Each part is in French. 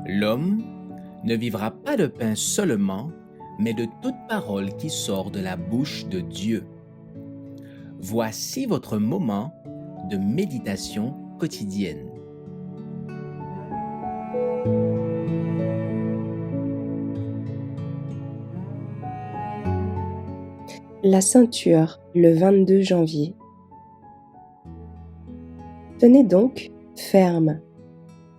L'homme ne vivra pas de pain seulement, mais de toute parole qui sort de la bouche de Dieu. Voici votre moment de méditation quotidienne. La ceinture, le 22 janvier. Tenez donc ferme.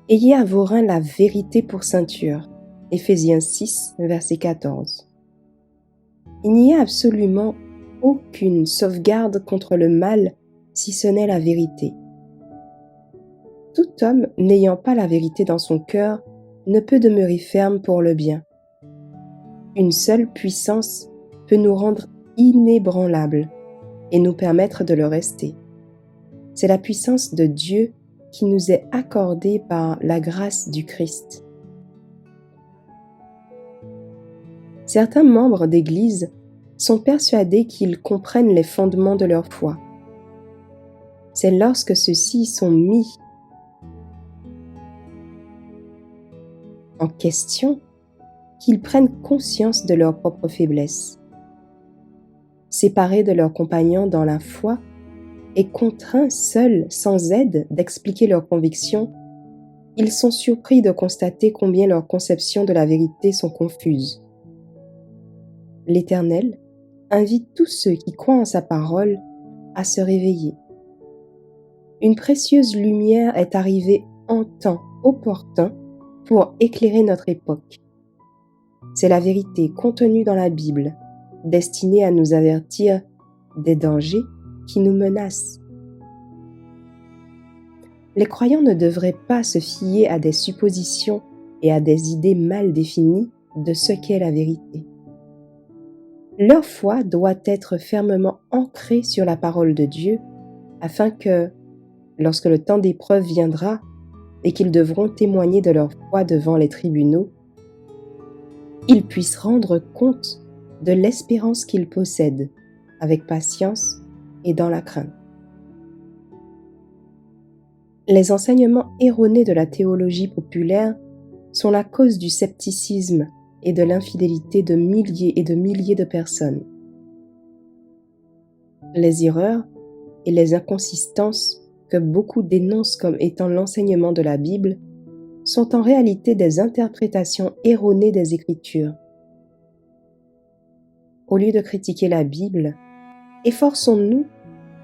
Ayez à vos reins la vérité pour ceinture. Éphésiens 6, verset 14. Il n'y a absolument aucune sauvegarde contre le mal si ce n'est la vérité. Tout homme n'ayant pas la vérité dans son cœur ne peut demeurer ferme pour le bien. Une seule puissance peut nous rendre inébranlables et nous permettre de le rester. C'est la puissance de Dieu qui nous est accordée par la grâce du Christ. Certains membres d'Église sont persuadés qu'ils comprennent les fondements de leur foi. C'est lorsque ceux-ci sont mis en question qu'ils prennent conscience de leur propre faiblesse. Séparés de leurs compagnons dans la foi et contraints seuls, sans aide, d'expliquer leurs convictions, ils sont surpris de constater combien leurs conceptions de la vérité sont confuses. L'Éternel invite tous ceux qui croient en sa parole à se réveiller. Une précieuse lumière est arrivée en temps opportun pour éclairer notre époque. C'est la vérité contenue dans la Bible, destinée à nous avertir des dangers qui nous menacent. Les croyants ne devraient pas se fier à des suppositions et à des idées mal définies de ce qu'est la vérité. Leur foi doit être fermement ancrée sur la parole de Dieu afin que, lorsque le temps d'épreuve viendra et qu'ils devront témoigner de leur foi devant les tribunaux, ils puissent rendre compte de l'espérance qu'ils possèdent avec patience et dans la crainte. Les enseignements erronés de la théologie populaire sont la cause du scepticisme et de l'infidélité de milliers et de milliers de personnes. Les erreurs et les inconsistances que beaucoup dénoncent comme étant l'enseignement de la Bible sont en réalité des interprétations erronées des Écritures. Au lieu de critiquer la Bible, efforçons-nous,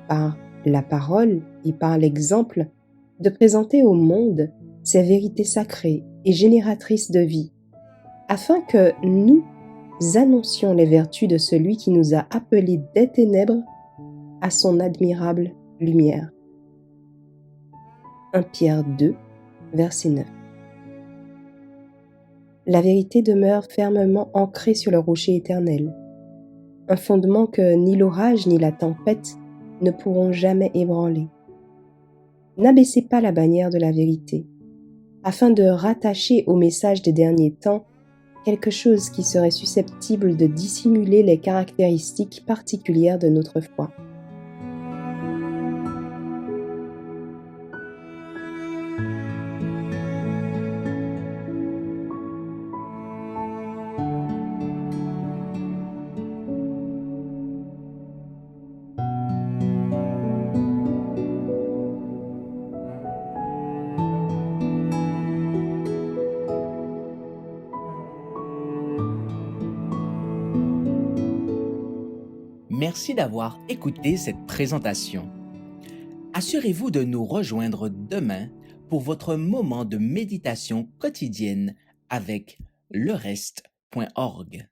par la parole et par l'exemple, de présenter au monde ces vérités sacrées et génératrices de vie, afin que nous annoncions les vertus de celui qui nous a appelés des ténèbres à son admirable lumière. 1 Pierre 2, verset 9. La vérité demeure fermement ancrée sur le rocher éternel, un fondement que ni l'orage ni la tempête ne pourront jamais ébranler. N'abaissez pas la bannière de la vérité, afin de rattacher au message des derniers temps quelque chose qui serait susceptible de dissimuler les caractéristiques particulières de notre foi. Merci d'avoir écouté cette présentation. Assurez-vous de nous rejoindre demain pour votre moment de méditation quotidienne avec lereste.org.